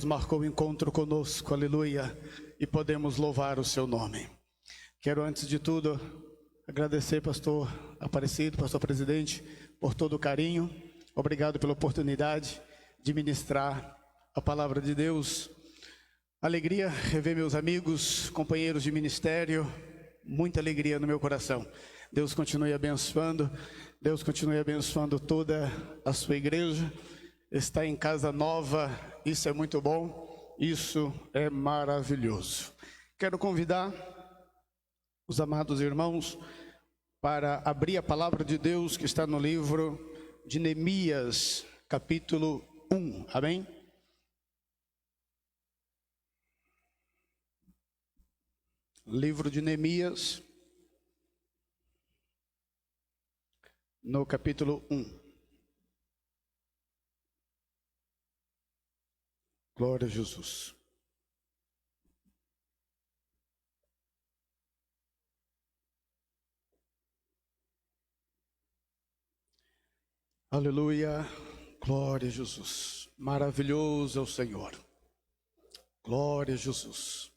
marcou o encontro conosco, aleluia, e podemos louvar o seu nome. Quero, antes de tudo, agradecer, pastor Aparecido, pastor presidente, por todo o carinho. Obrigado pela oportunidade de ministrar a palavra de Deus. Alegria rever meus amigos, companheiros de ministério, muita alegria no meu coração. Deus continue abençoando, Deus continue abençoando toda a sua igreja. Está em casa nova, isso é muito bom, isso é maravilhoso. Quero convidar os amados irmãos para abrir a palavra de Deus que está no livro de Neemias, capítulo 1, amém? Livro de Neemias, no capítulo 1. Glória a Jesus. Aleluia, glória a Jesus. Maravilhoso é o Senhor. Glória a Jesus.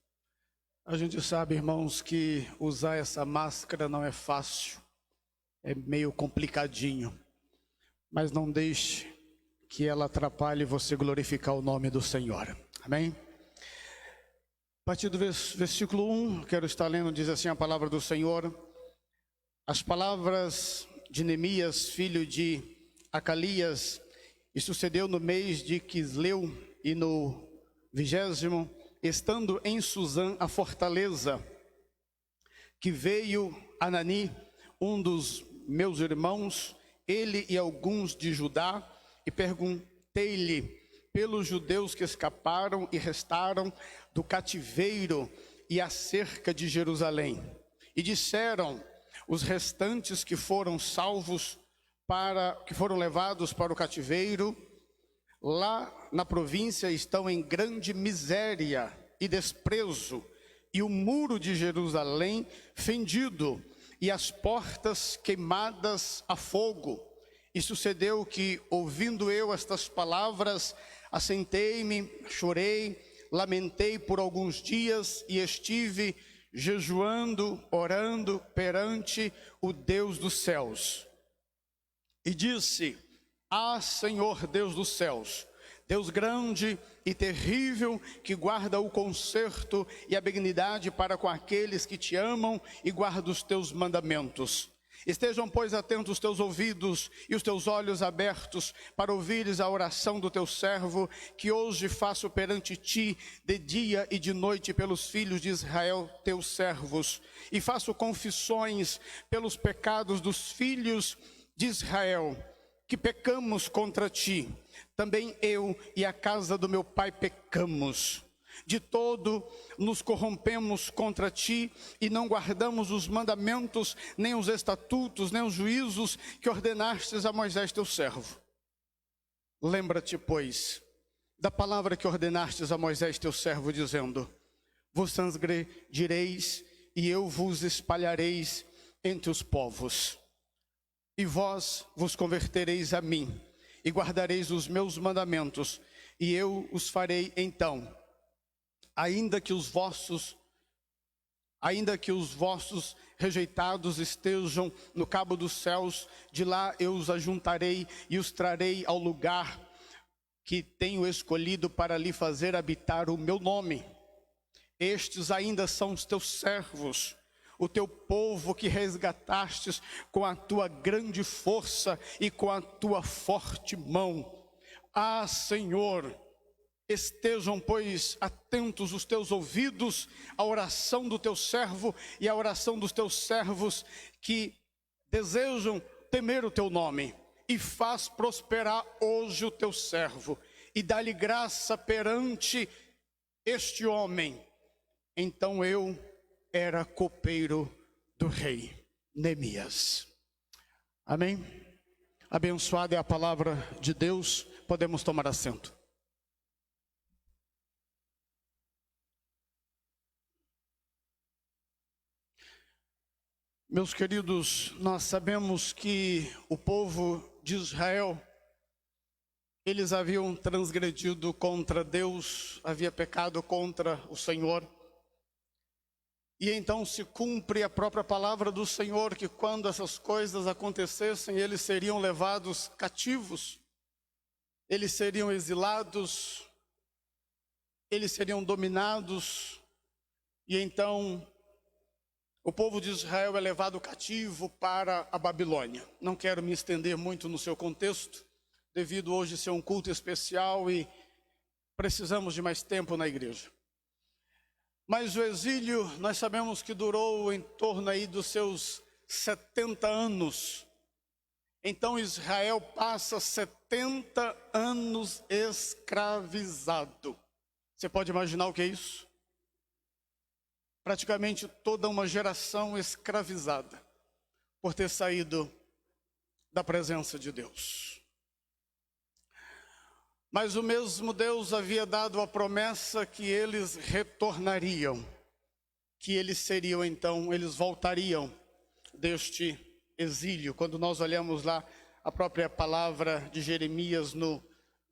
A gente sabe, irmãos, que usar essa máscara não é fácil. É meio complicadinho. Mas não deixe que ela atrapalhe você glorificar o nome do Senhor. Amém? A partir do versículo 1, quero estar lendo, diz assim a palavra do Senhor. As palavras de Neemias, filho de Acalias, e sucedeu no mês de Quisleu e no 20º, estando em Suzã a fortaleza, que veio Anani, um dos meus irmãos, ele e alguns de Judá, e perguntei-lhe pelos judeus que escaparam e restaram do cativeiro e acerca de Jerusalém. E disseram os restantes que foram salvos, que foram levados para o cativeiro, lá na província estão em grande miséria e desprezo, e o muro de Jerusalém fendido, e as portas queimadas a fogo. E sucedeu que, ouvindo eu estas palavras, assentei-me, chorei, lamentei por alguns dias e estive jejuando, orando perante o Deus dos céus. E disse: Ah, Senhor Deus dos céus, Deus grande e terrível, que guarda o conserto e a benignidade para com aqueles que te amam e guardam os teus mandamentos. Estejam, pois, atentos os teus ouvidos e os teus olhos abertos para ouvires a oração do teu servo, que hoje faço perante ti de dia e de noite pelos filhos de Israel, teus servos, e faço confissões pelos pecados dos filhos de Israel, que pecamos contra ti. Também eu e a casa do meu pai pecamos. De todo nos corrompemos contra ti e não guardamos os mandamentos, nem os estatutos, nem os juízos que ordenastes a Moisés teu servo. Lembra-te, pois, da palavra que ordenastes a Moisés teu servo, dizendo: Vos transgredireis e eu vos espalhareis entre os povos. E vós vos convertereis a mim e guardareis os meus mandamentos, e eu os farei então. Ainda que os vossos rejeitados estejam no cabo dos céus, de lá eu os ajuntarei e os trarei ao lugar que tenho escolhido para lhe fazer habitar o meu nome. Estes ainda são os teus servos, o teu povo que resgatastes com a tua grande força e com a tua forte mão. Ah, Senhor, estejam, pois, atentos os teus ouvidos à oração do teu servo e à oração dos teus servos que desejam temer o teu nome. E faz prosperar hoje o teu servo e dá-lhe graça perante este homem. Então eu era copeiro do rei Neemias. Amém? Abençoada é a palavra de Deus. Podemos tomar assento. Meus queridos, nós sabemos que o povo de Israel, Eles haviam transgredido contra Deus, havia pecado contra o Senhor. E então se cumpre a própria palavra do Senhor, que quando essas coisas acontecessem, eles seriam levados cativos, eles seriam exilados, eles seriam dominados, e então o povo de Israel é levado cativo para a Babilônia. Não quero me estender muito no seu contexto, devido hoje ser um culto especial e precisamos de mais tempo na igreja. Mas o exílio, nós sabemos que durou em torno aí dos seus 70 anos. Então Israel passa 70 anos escravizado. Você pode imaginar o que é isso? Praticamente toda uma geração escravizada por ter saído da presença de Deus. Mas o mesmo Deus havia dado a promessa que eles retornariam, que eles seriam então, eles voltariam deste exílio. Quando nós olhamos lá a própria palavra de Jeremias no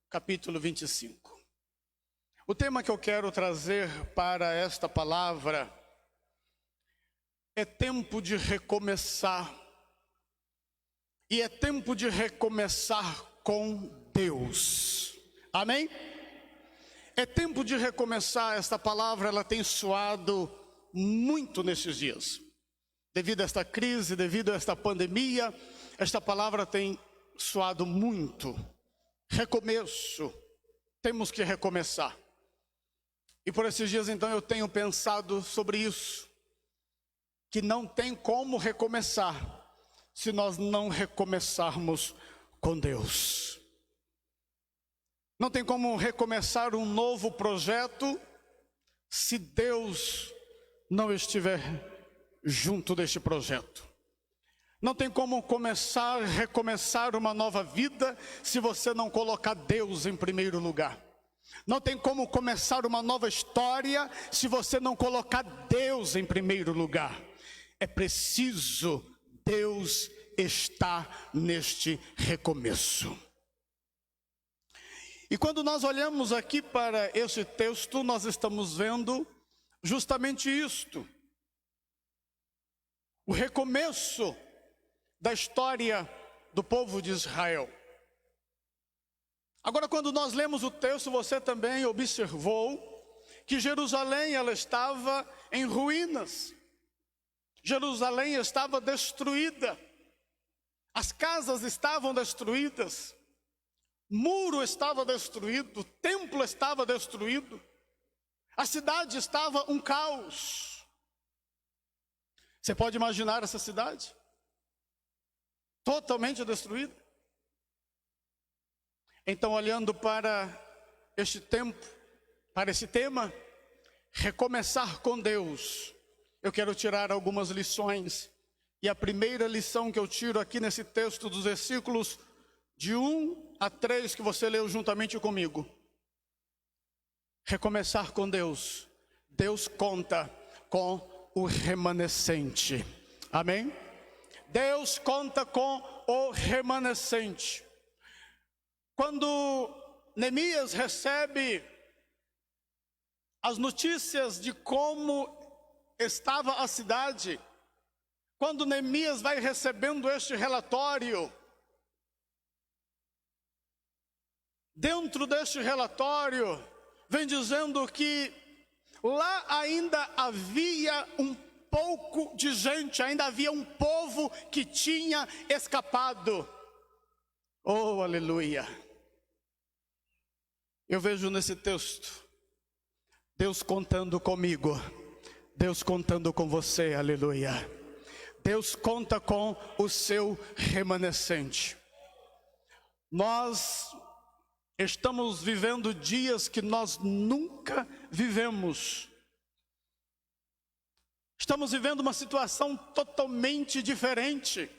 capítulo 25. O tema que eu quero trazer para esta palavra é tempo de recomeçar. E é tempo de recomeçar com Deus. Amém? É tempo de recomeçar. Esta palavra ela tem soado muito nesses dias. Devido a esta crise, devido a esta pandemia, esta palavra tem soado muito. Recomeço. Temos que recomeçar. E por esses dias então eu tenho pensado sobre isso. Que não tem como recomeçar se nós não recomeçarmos com Deus. Não tem como recomeçar um novo projeto se Deus não estiver junto deste projeto. Não tem como recomeçar uma nova vida se você não colocar Deus em primeiro lugar. Não tem como começar uma nova história se você não colocar Deus em primeiro lugar. É preciso Deus estar neste recomeço. E quando nós olhamos aqui para esse texto, nós estamos vendo justamente isto. O recomeço da história do povo de Israel. Agora, quando nós lemos o texto, você também observou que Jerusalém ela estava em ruínas. Jerusalém estava destruída. As casas estavam destruídas. Muro estava destruído, o templo estava destruído, a cidade estava um caos. Você pode imaginar essa cidade? Totalmente destruída. Então, olhando para este tempo, para esse tema, recomeçar com Deus, eu quero tirar algumas lições. E a primeira lição que eu tiro aqui nesse texto dos versículos de 1 a 3 que você leu juntamente comigo. Recomeçar com Deus. Deus conta com o remanescente. Amém? Deus conta com o remanescente. Quando Neemias recebe as notícias de como estava a cidade, quando Neemias vai recebendo este relatório, dentro deste relatório, vem dizendo que lá ainda havia um pouco de gente, ainda havia um povo que tinha escapado. Oh, aleluia! Eu vejo nesse texto, Deus contando comigo, Deus contando com você, aleluia. Deus conta com o seu remanescente. Nós estamos vivendo dias que nós nunca vivemos. Estamos vivendo uma situação totalmente diferente.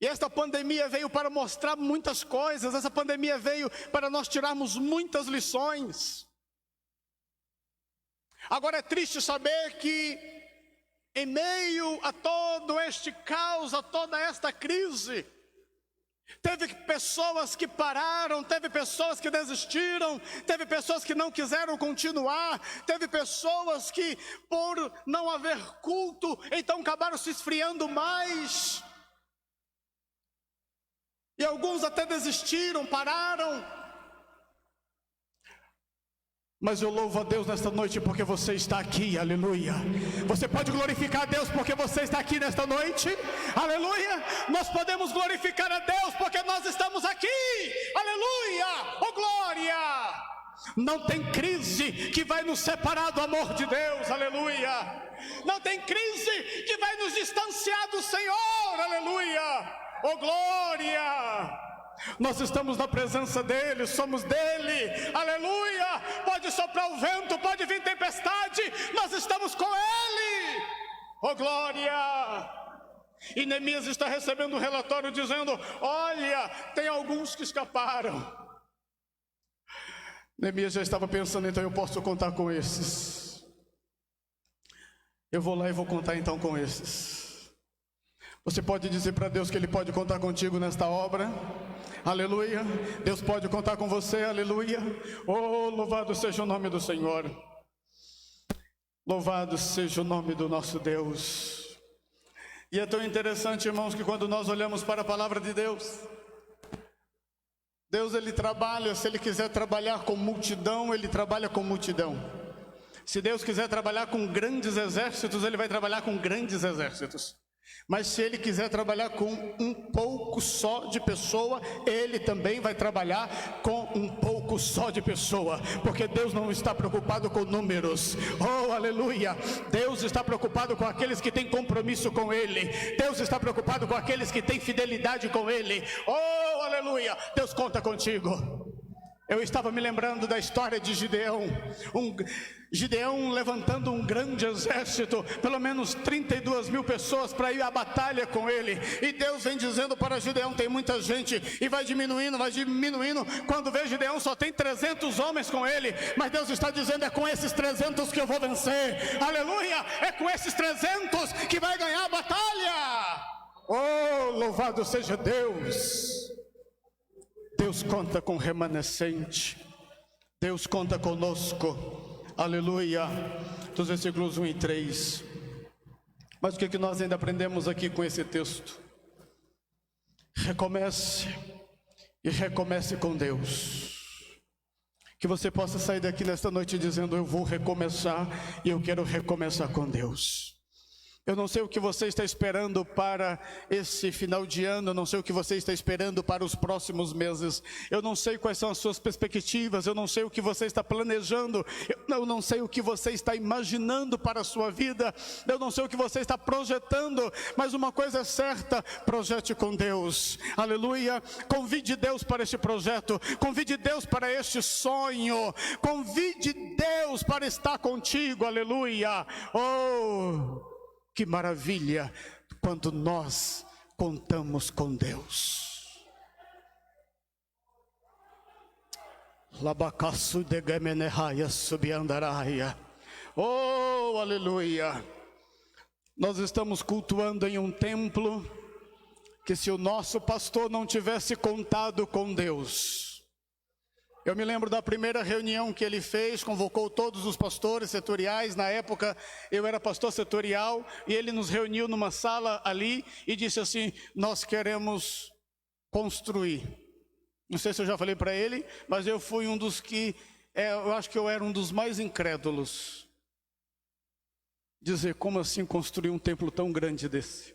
E esta pandemia veio para mostrar muitas coisas. Essa pandemia veio para nós tirarmos muitas lições. Agora é triste saber que em meio a todo este caos, a toda esta crise, Teve pessoas que pararam, teve pessoas que desistiram, teve pessoas que não quiseram continuar, teve pessoas que, por não haver culto, então acabaram se esfriando mais. E alguns até desistiram, pararam. Mas eu louvo a Deus nesta noite porque você está aqui, aleluia. Você pode glorificar a Deus porque você está aqui nesta noite, aleluia. Nós podemos glorificar a Deus porque nós estamos aqui, aleluia, oh glória. Não tem crise que vai nos separar do amor de Deus, aleluia. Não tem crise que vai nos distanciar do Senhor, aleluia, oh glória. Nós estamos na presença dEle, somos dEle, aleluia. Pode soprar o vento, pode vir tempestade, nós estamos com Ele, oh glória. E Neemias está recebendo um relatório dizendo: olha, tem alguns que escaparam. Neemias já estava pensando: então eu posso contar com esses. Eu vou lá e vou contar então com esses. Você pode dizer para Deus que Ele pode contar contigo nesta obra? Aleluia. Deus pode contar com você, aleluia. Oh, louvado seja o nome do Senhor. Louvado seja o nome do nosso Deus. E é tão interessante, irmãos, que quando nós olhamos para a palavra de Deus, Deus Ele trabalha, se Ele quiser trabalhar com multidão, Ele trabalha com multidão. Se Deus quiser trabalhar com grandes exércitos, Ele vai trabalhar com grandes exércitos. Mas se Ele quiser trabalhar com um pouco só de pessoa, Ele também vai trabalhar com um pouco só de pessoa, porque Deus não está preocupado com números, oh aleluia. Deus está preocupado com aqueles que têm compromisso com Ele. Deus está preocupado com aqueles que têm fidelidade com Ele, oh aleluia. Deus conta contigo. Eu estava me lembrando da história de Gideão, Gideão levantando um grande exército, pelo menos 32 mil pessoas para ir à batalha com ele. E Deus vem dizendo para Gideão: tem muita gente, e vai diminuindo. Quando vê Gideão só tem 300 homens com ele, mas Deus está dizendo: é com esses 300 que eu vou vencer, aleluia. É com esses 300 que vai ganhar a batalha. Oh, louvado seja Deus. Deus conta com o remanescente, Deus conta conosco, aleluia. Dos versículos 1 e 3. Mas o que nós ainda aprendemos aqui com esse texto? Recomece, e recomece com Deus. Que você possa sair daqui nesta noite dizendo: eu vou recomeçar, e eu quero recomeçar com Deus. Eu não sei o que você está esperando para esse final de ano, eu não sei o que você está esperando para os próximos meses, eu não sei quais são as suas perspectivas, eu não sei o que você está planejando, eu não sei o que você está imaginando para a sua vida, eu não sei o que você está projetando, mas uma coisa é certa: projete com Deus, aleluia. Convide Deus para este projeto, convide Deus para este sonho, convide Deus para estar contigo, aleluia. Oh, que maravilha quando nós contamos com Deus. Labacaçu de Gemeneraia subiandaraia. Oh, aleluia. Nós estamos cultuando em um templo que, se o nosso pastor não tivesse contado com Deus, eu me lembro da primeira reunião que ele fez, convocou todos os pastores setoriais. Na época eu era pastor setorial, e ele nos reuniu numa sala ali e disse assim: nós queremos construir. Não sei se eu já falei para ele, mas eu fui um dos que, eu acho que eu era um dos mais incrédulos. Dizer: como assim construir um templo tão grande desse?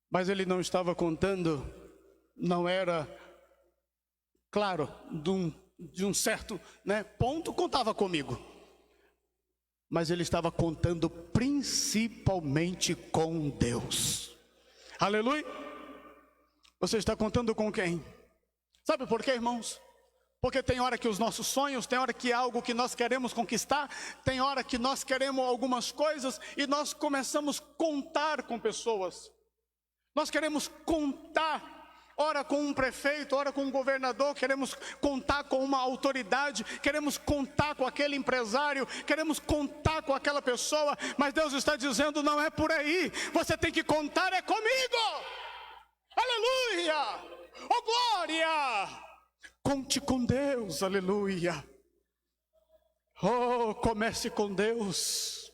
Mas ele não estava contando, não era... Claro, de um certo ponto contava comigo, mas ele estava contando principalmente com Deus, aleluia. Você está contando com quem? Sabe por quê, irmãos? Porque tem hora que os nossos sonhos, tem hora que é algo que nós queremos conquistar, tem hora que nós queremos algumas coisas e nós começamos a contar com pessoas, nós queremos contar. Ora com um prefeito, ora com um governador, queremos contar com uma autoridade, queremos contar com aquele empresário, queremos contar com aquela pessoa, mas Deus está dizendo: não é por aí, você tem que contar é comigo. Aleluia! Oh, glória! Conte com Deus, aleluia. Oh, comece com Deus.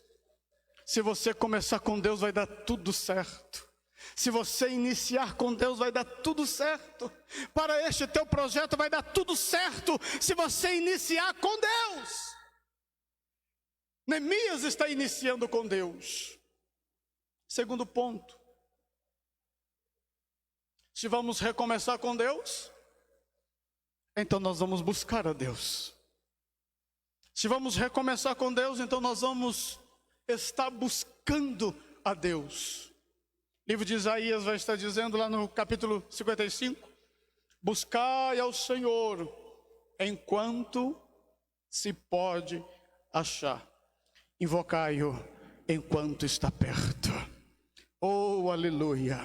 Se você começar com Deus, vai dar tudo certo. Se você iniciar com Deus, vai dar tudo certo. Para este teu projeto vai dar tudo certo, se você iniciar com Deus. Neemias está iniciando com Deus. Segundo ponto. Se vamos recomeçar com Deus, então nós vamos buscar a Deus. Se vamos recomeçar com Deus, então nós vamos estar buscando a Deus. O livro de Isaías vai estar dizendo lá no capítulo 55, buscai ao Senhor enquanto se pode achar, invocai-o enquanto está perto. Oh, aleluia!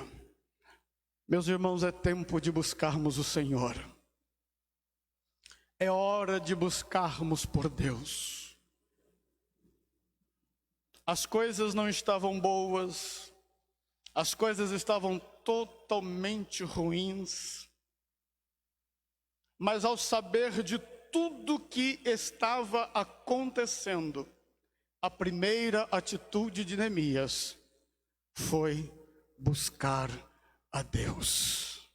Meus irmãos, é tempo de buscarmos o Senhor. É hora de buscarmos por Deus. As coisas não estavam boas, as coisas estavam totalmente ruins, mas ao saber de tudo que estava acontecendo, a primeira atitude de Neemias foi buscar a Deus.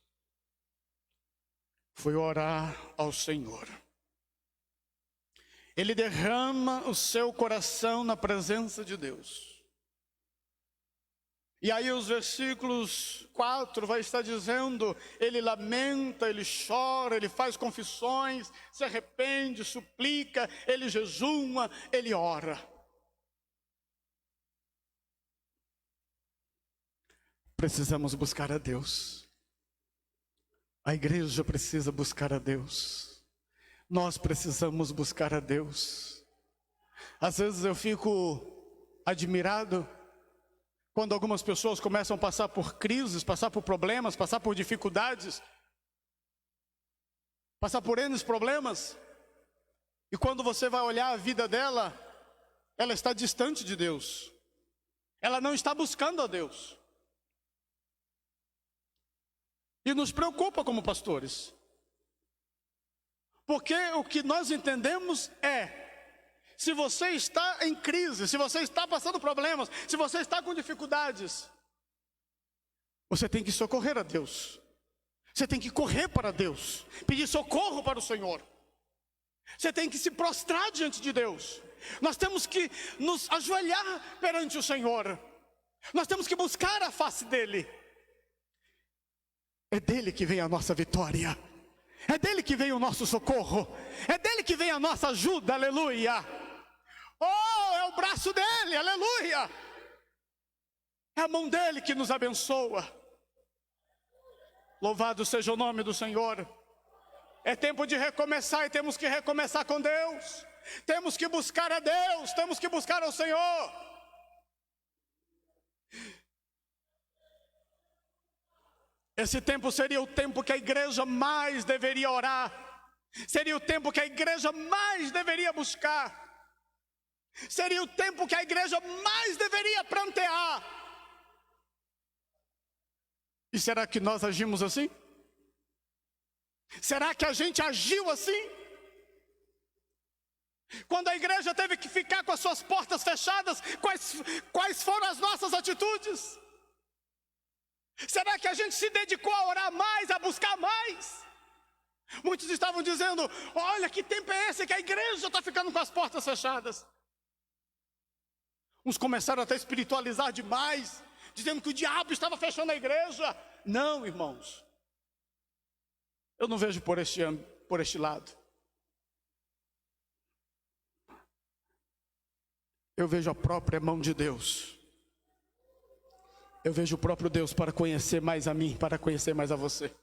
Foi orar ao Senhor. Ele derrama o seu coração na presença de Deus. E aí os versículos 4 vai estar dizendo, ele lamenta, ele chora, ele faz confissões, se arrepende, suplica, ele jejuma, ele ora. Precisamos buscar a Deus. A igreja precisa buscar a Deus. Nós precisamos buscar a Deus. Às vezes eu fico admirado quando algumas pessoas começam a passar por crises, passar por problemas, passar por dificuldades, passar por N problemas, e quando você vai olhar a vida dela, ela está distante de Deus, ela não está buscando a Deus, e nos preocupa como pastores, porque o que nós entendemos é, se você está em crise, se você está passando problemas, se você está com dificuldades, você tem que socorrer a Deus. Você tem que correr para Deus, pedir socorro para o Senhor. Você tem que se prostrar diante de Deus. Nós temos que nos ajoelhar perante o Senhor. Nós temos que buscar a face dEle. É dEle que vem a nossa vitória. É dEle que vem o nosso socorro. É dEle que vem a nossa ajuda, aleluia. Oh, é o braço dEle, aleluia. É a mão dEle que nos abençoa. Louvado seja o nome do Senhor. É tempo de recomeçar e temos que recomeçar com Deus. Temos que buscar a Deus, temos que buscar ao Senhor. Esse tempo seria o tempo que a igreja mais deveria orar. Seria o tempo que a igreja mais deveria buscar. Seria o tempo que a igreja mais deveria prantear. E será que nós agimos assim? Será que a gente agiu assim? Quando a igreja teve que ficar com as suas portas fechadas, quais foram as nossas atitudes? Será que a gente se dedicou a orar mais, a buscar mais? Muitos estavam dizendo, olha que tempo é esse que a igreja está ficando com as portas fechadas. Uns começaram até a espiritualizar demais, dizendo que o diabo estava fechando a igreja. Não, irmãos. Eu não vejo por este lado. Eu vejo a própria mão de Deus. Eu vejo o próprio Deus para conhecer mais a mim, para conhecer mais a você.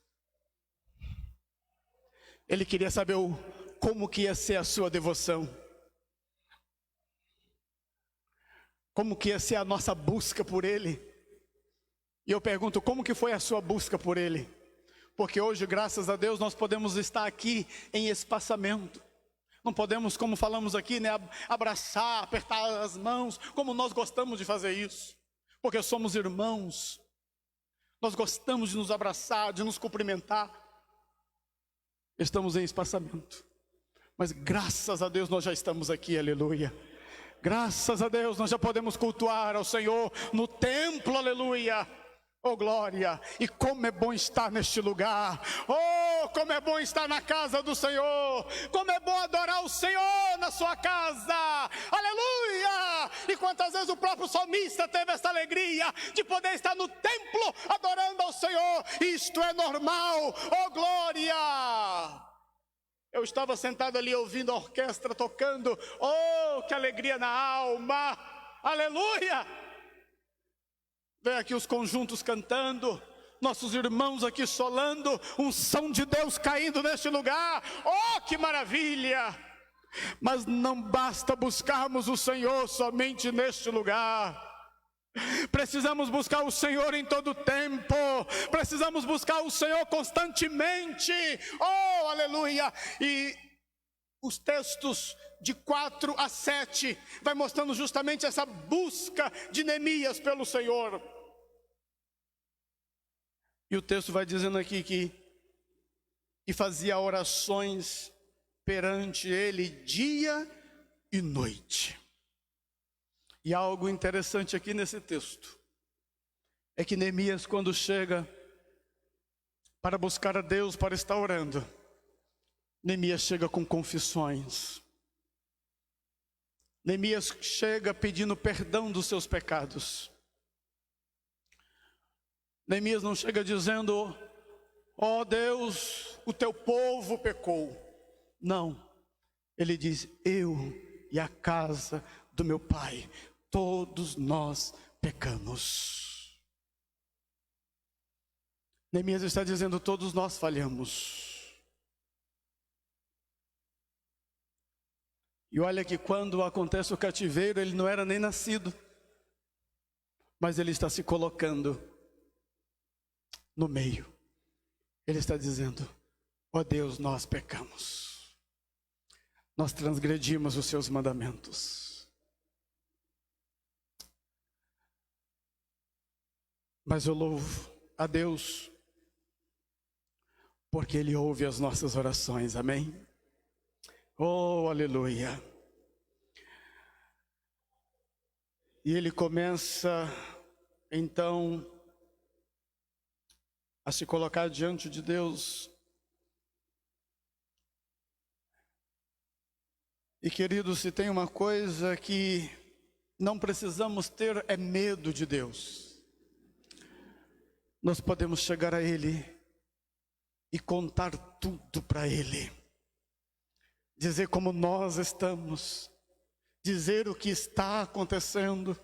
Ele queria saber como que ia ser a sua devoção. Como que ia ser a nossa busca por Ele. E eu pergunto, como que foi a sua busca por Ele? Porque hoje, graças a Deus, nós podemos estar aqui em espaçamento. Não podemos, como falamos aqui, né, abraçar, apertar as mãos, como nós gostamos de fazer isso. Porque somos irmãos. Nós gostamos de nos abraçar, de nos cumprimentar. Estamos em espaçamento. Mas graças a Deus nós já estamos aqui, aleluia. Graças a Deus nós já podemos cultuar ao Senhor no templo, aleluia. Oh glória, e como é bom estar neste lugar. Oh, como é bom estar na casa do Senhor. Como é bom adorar o Senhor na sua casa. Aleluia! E quantas vezes o próprio salmista teve essa alegria de poder estar no templo adorando ao Senhor. Isto é normal. Oh glória! Eu estava sentado ali ouvindo a orquestra tocando. Oh, que alegria na alma. Aleluia! Vem aqui os conjuntos cantando, nossos irmãos aqui solando, unção de Deus caindo neste lugar. Oh, que maravilha! Mas não basta buscarmos o Senhor somente neste lugar. Precisamos buscar o Senhor em todo tempo. Precisamos buscar o Senhor constantemente. Oh, aleluia! E os textos de 4 a 7 vai mostrando justamente essa busca de Neemias pelo Senhor. E o texto vai dizendo aqui que fazia orações perante ele dia e noite. E algo interessante aqui nesse texto é que Neemias, quando chega para buscar a Deus, para estar orando, Neemias chega com confissões. Neemias chega pedindo perdão dos seus pecados. Neemias não chega dizendo: ó Deus, o teu povo pecou. Não, ele diz: eu e a casa do meu pai, todos nós pecamos. Neemias está dizendo: todos nós falhamos. E olha que quando acontece o cativeiro, ele não era nem nascido, mas ele está se colocando no meio. Ele está dizendo: ó Deus, nós pecamos, nós transgredimos os seus mandamentos. Mas eu louvo a Deus, porque Ele ouve as nossas orações, amém? Oh, aleluia! E ele começa, então, a se colocar diante de Deus. E queridos, se tem uma coisa que não precisamos ter, é medo de Deus. Nós podemos chegar a Ele e contar tudo para Ele. Dizer como nós estamos, dizer o que está acontecendo.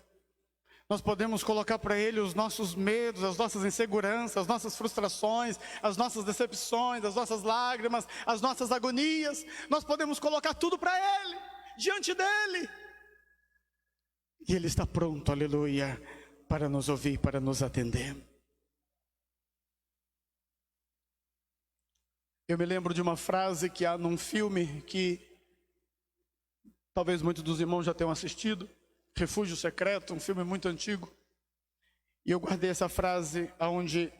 Nós podemos colocar para Ele os nossos medos, as nossas inseguranças, as nossas frustrações, as nossas decepções, as nossas lágrimas, as nossas agonias. Nós podemos colocar tudo para Ele, diante dEle. E Ele está pronto, aleluia, para nos ouvir, para nos atender. Eu me lembro de uma frase que há num filme que talvez muitos dos irmãos já tenham assistido, Refúgio Secreto, um filme muito antigo. E eu guardei essa frase onde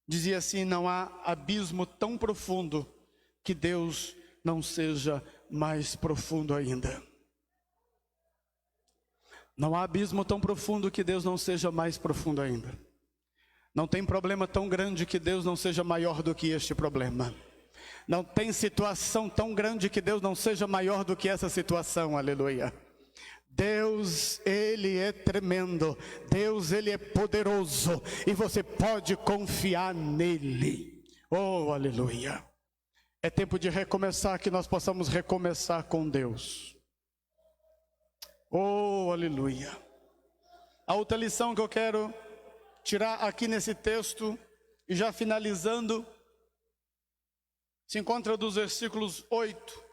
dizia assim: não há abismo tão profundo que Deus não seja mais profundo ainda. Não há abismo tão profundo que Deus não seja mais profundo ainda. Não tem problema tão grande que Deus não seja maior do que este problema. Não tem situação tão grande que Deus não seja maior do que essa situação, aleluia. Deus, Ele é tremendo. Deus, Ele é poderoso. E você pode confiar nele. Oh, aleluia. É tempo de recomeçar, que nós possamos recomeçar com Deus. Oh, aleluia. A outra lição que eu quero tirar aqui nesse texto, e já finalizando, se encontra dos versículos 8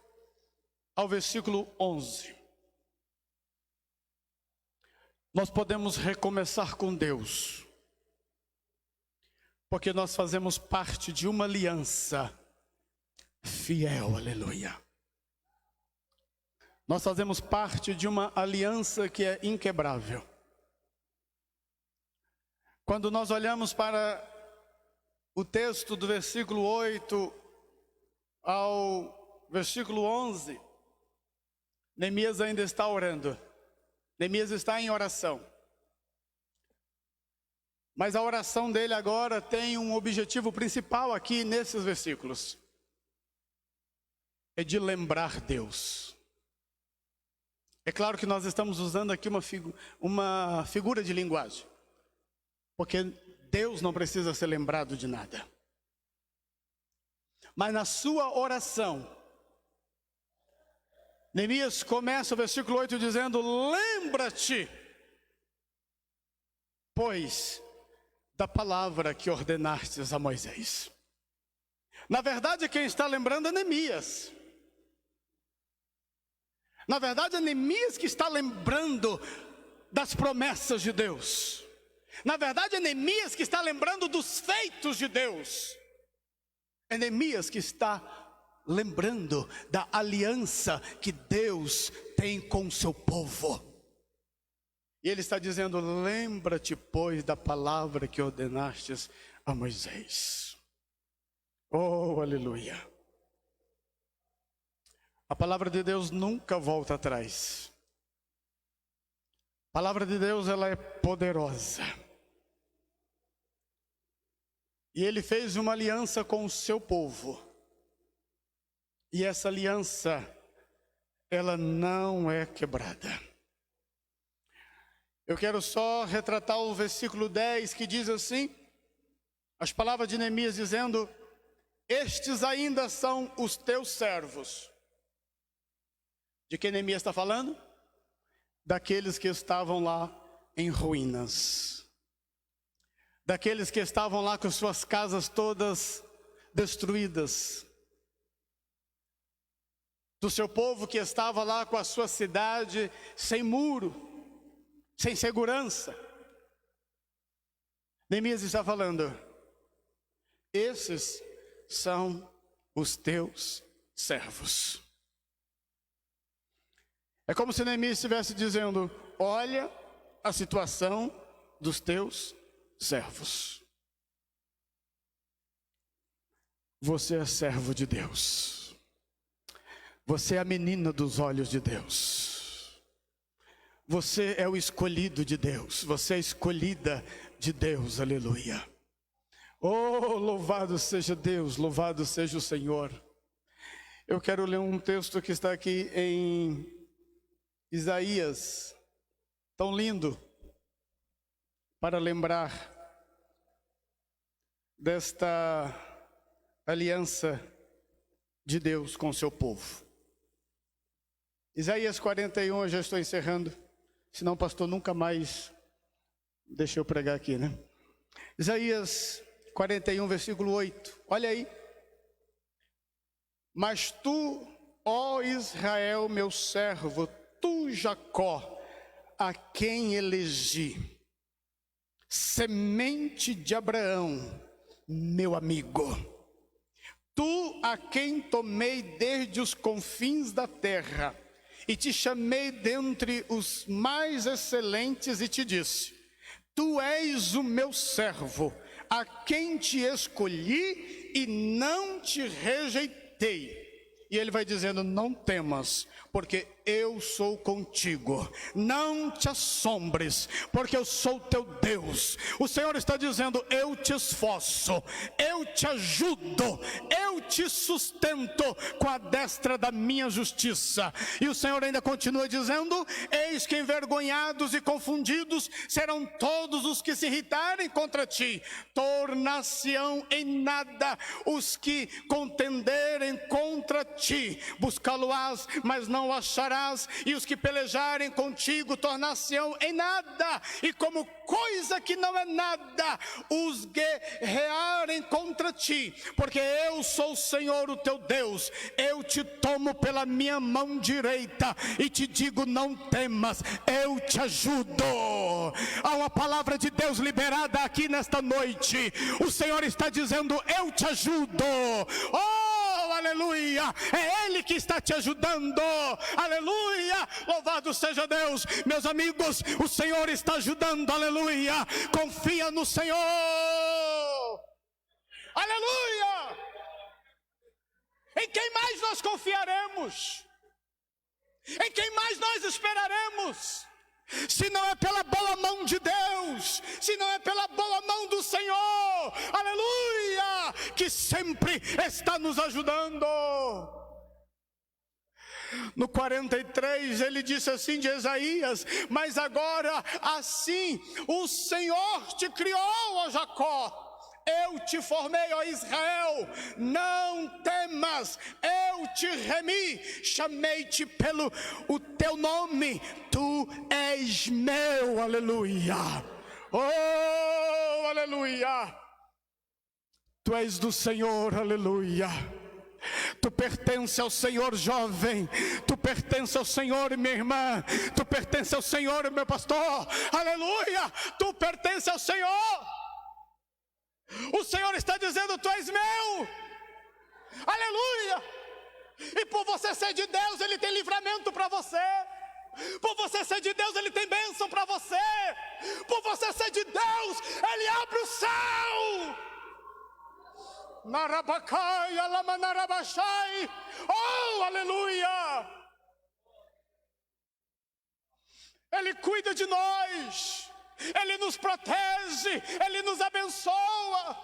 ao versículo 11. Nós podemos recomeçar com Deus, porque nós fazemos parte de uma aliança fiel, aleluia. Nós fazemos parte de uma aliança que é inquebrável. Quando nós olhamos para o texto do versículo 8 ao versículo 11, Neemias ainda está orando. Neemias está em oração. Mas a oração dele agora tem um objetivo principal aqui nesses versículos. É de lembrar Deus. É claro que nós estamos usando aqui uma figura de linguagem. Porque Deus não precisa ser lembrado de nada. Mas na sua oração, Neemias começa o versículo 8 dizendo: lembra-te, pois, da palavra que ordenastes a Moisés. Na verdade, quem está lembrando é Neemias. Na verdade, é Neemias que está lembrando das promessas de Deus. Na verdade, é Neemias que está lembrando dos feitos de Deus. É Neemias que está lembrando da aliança que Deus tem com o seu povo. E ele está dizendo: lembra-te, pois, da palavra que ordenastes a Moisés. Oh, aleluia. A palavra de Deus nunca volta atrás. A palavra de Deus, ela é poderosa. E ele fez uma aliança com o seu povo. E essa aliança, ela não é quebrada. Eu quero só retratar o versículo 10 que diz assim, as palavras de Neemias dizendo: estes ainda são os teus servos. De quem Neemias está falando? Daqueles que estavam lá em ruínas. Daqueles que estavam lá com suas casas todas destruídas. Do seu povo que estava lá com a sua cidade sem muro, sem segurança. Neemias está falando: esses são os teus servos. É como se Neemias estivesse dizendo: olha a situação dos teus servos. Você é servo de Deus. Você é a menina dos olhos de Deus. Você é o escolhido de Deus. Você é a escolhida de Deus, aleluia. Oh, louvado seja Deus, louvado seja o Senhor. Eu quero ler um texto que está aqui em Isaías, tão lindo, para lembrar desta aliança de Deus com o seu povo. Isaías 41, eu já estou encerrando, senão o pastor nunca mais deixa eu pregar aqui, né? Isaías 41, versículo 8, olha aí. Mas tu, ó Israel, meu servo, tu, Jacó, a quem elegi, semente de Abraão, meu amigo, tu a quem tomei desde os confins da terra, e te chamei dentre os mais excelentes, e te disse: tu és o meu servo, a quem te escolhi e não te rejeitei. E ele vai dizendo: não temas, porque eu sou contigo. Não te assombres, porque eu sou teu Deus. O Senhor está dizendo: eu te esforço, eu te ajudo, eu te sustento com a destra da minha justiça. E o Senhor ainda continua dizendo: eis que envergonhados e confundidos serão todos os que se irritarem contra ti. Tornar-se-ão em nada os que contenderem contra ti. Buscá-lo-ás, mas não o acharás, e os que pelejarem contigo tornar-se-ão em nada, e como coisa que não é nada, os guerrearem contra ti, porque eu sou o Senhor, o teu Deus. Eu te tomo pela minha mão direita e te digo: não temas, eu te ajudo. Há uma palavra de Deus liberada aqui nesta noite. O Senhor está dizendo: eu te ajudo. Oh, aleluia, é Ele que está te ajudando, aleluia, louvado seja Deus. Meus amigos, o Senhor está ajudando, aleluia, confia no Senhor, aleluia. Em quem mais nós confiaremos? Em quem mais nós esperaremos? Se não é pela boa mão de Deus, se não é pela boa mão do Senhor, aleluia, que sempre está nos ajudando. No 43 ele disse assim de Isaías: mas agora assim o Senhor te criou, ó Jacó, eu te formei, ó Israel, não temas, eu te remi, chamei-te pelo o teu nome, tu és meu, aleluia, oh, aleluia, tu és do Senhor, aleluia. Tu pertence ao Senhor, jovem. Tu pertence ao Senhor, minha irmã. Tu pertence ao Senhor, meu pastor. Aleluia. Tu pertence ao Senhor. O Senhor está dizendo: tu és meu. Aleluia. E por você ser de Deus, Ele tem livramento para você. Por você ser de Deus, Ele tem bênção para você. Por você ser de Deus, Ele abre o céu. Narabacai, alamanarabachai. Oh, aleluia. Ele cuida de nós, Ele nos protege, Ele nos abençoa.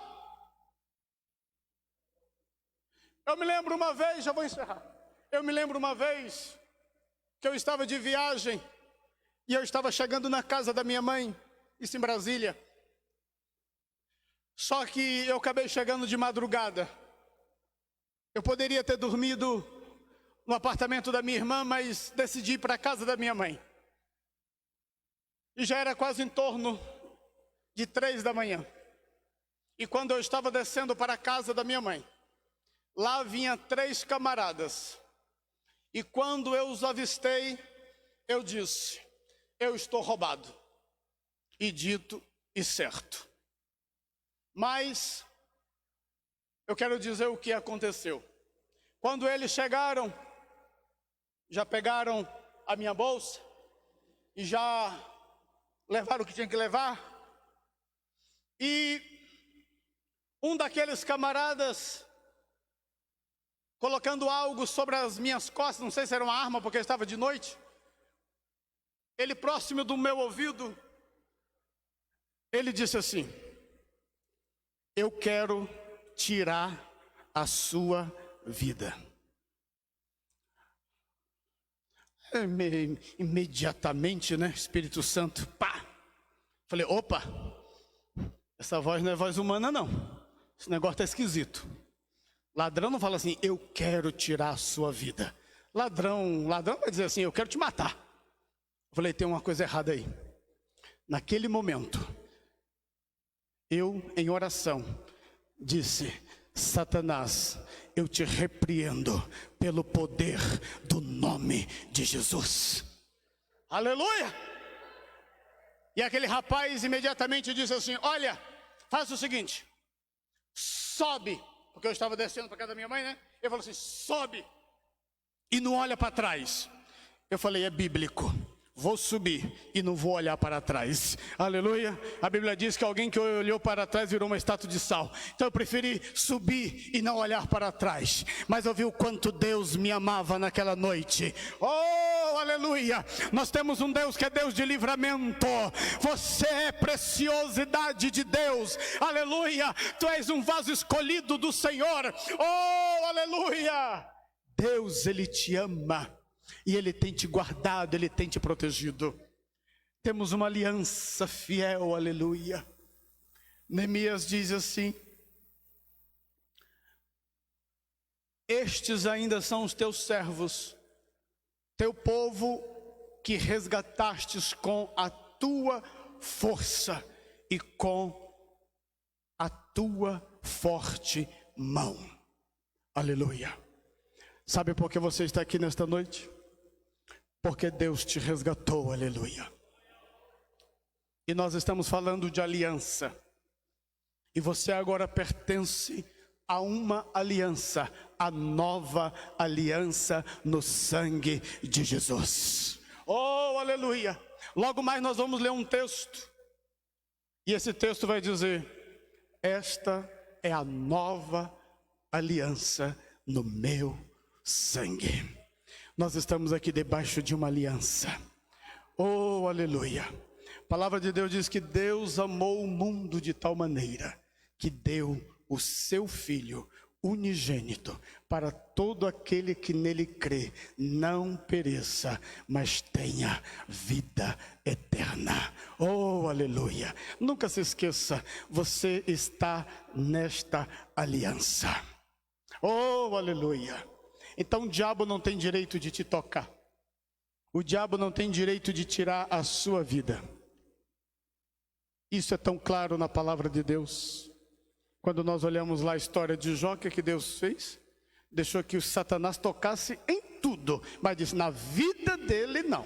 Eu me lembro uma vez, já vou encerrar. Eu me lembro uma vez que eu estava de viagem e eu estava chegando na casa da minha mãe, isso em Brasília. Só que eu acabei chegando de madrugada. Eu poderia ter dormido no apartamento da minha irmã, mas decidi ir para a casa da minha mãe. E já era quase em torno de 3 da manhã. E quando eu estava descendo para a casa da minha mãe, lá vinha 3 camaradas. E quando eu os avistei, eu disse: eu estou roubado. E dito e certo. Mas eu quero dizer o que aconteceu. Quando eles chegaram, já pegaram a minha bolsa e já levaram o que tinha que levar. E um daqueles camaradas, colocando algo sobre as minhas costas, não sei se era uma arma porque estava de noite, ele próximo do meu ouvido, ele disse assim: eu quero tirar a sua vida. Imediatamente, né, Espírito Santo, pá! Falei: opa, essa voz não é voz humana não, esse negócio está esquisito. Ladrão não fala assim: eu quero tirar a sua vida. Ladrão vai dizer assim: eu quero te matar. Eu falei: tem uma coisa errada aí. Naquele momento, eu, em oração, disse: Satanás, eu te repreendo pelo poder do nome de Jesus. Aleluia! E aquele rapaz imediatamente disse assim: olha, faz o seguinte, sobe, porque eu estava descendo para casa da minha mãe, né? Ele falou assim: sobe e não olha para trás. Eu falei: é bíblico. Vou subir e não vou olhar para trás. Aleluia. A Bíblia diz que alguém que olhou para trás virou uma estátua de sal. Então eu preferi subir e não olhar para trás. Mas eu vi o quanto Deus me amava naquela noite. Oh, aleluia. Nós temos um Deus que é Deus de livramento. Você é preciosidade de Deus. Aleluia. Tu és um vaso escolhido do Senhor. Oh, aleluia. Deus, Ele te ama. E Ele tem te guardado, Ele tem te protegido. Temos uma aliança fiel, aleluia. Neemias diz assim: estes ainda são os teus servos, teu povo que resgatastes com a tua força e com a tua forte mão. Aleluia. Sabe por que você está aqui nesta noite? Porque Deus te resgatou, aleluia. E nós estamos falando de aliança. E você agora pertence há uma aliança, a nova aliança no sangue de Jesus. Oh, aleluia! Logo mais nós vamos ler um texto, e esse texto vai dizer: esta é a nova aliança no meu sangue. Nós estamos aqui debaixo de uma aliança. Oh, aleluia! A palavra de Deus diz que Deus amou o mundo de tal maneira que deu o seu Filho unigênito, para todo aquele que nele crê, não pereça, mas tenha vida eterna. Oh, aleluia! Nunca se esqueça, você está nesta aliança. Oh, aleluia! Então o diabo não tem direito de te tocar. O diabo não tem direito de tirar a sua vida. Isso é tão claro na palavra de Deus. Quando nós olhamos lá a história de Jó, o que Deus fez? Deixou que o Satanás tocasse em tudo, mas disse: na vida dele não.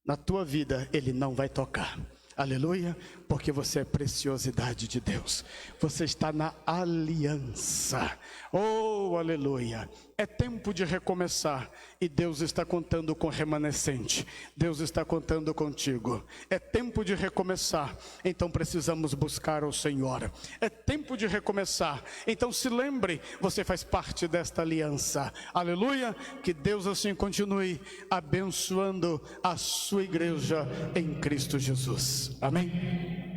Na tua vida ele não vai tocar. Aleluia, porque você é preciosidade de Deus. Você está na aliança. Oh, aleluia. É tempo de recomeçar, e Deus está contando com o remanescente. Deus está contando contigo. É tempo de recomeçar, então precisamos buscar o Senhor. É tempo de recomeçar, então se lembre, você faz parte desta aliança. Aleluia, que Deus assim continue abençoando a sua igreja em Cristo Jesus. Amém?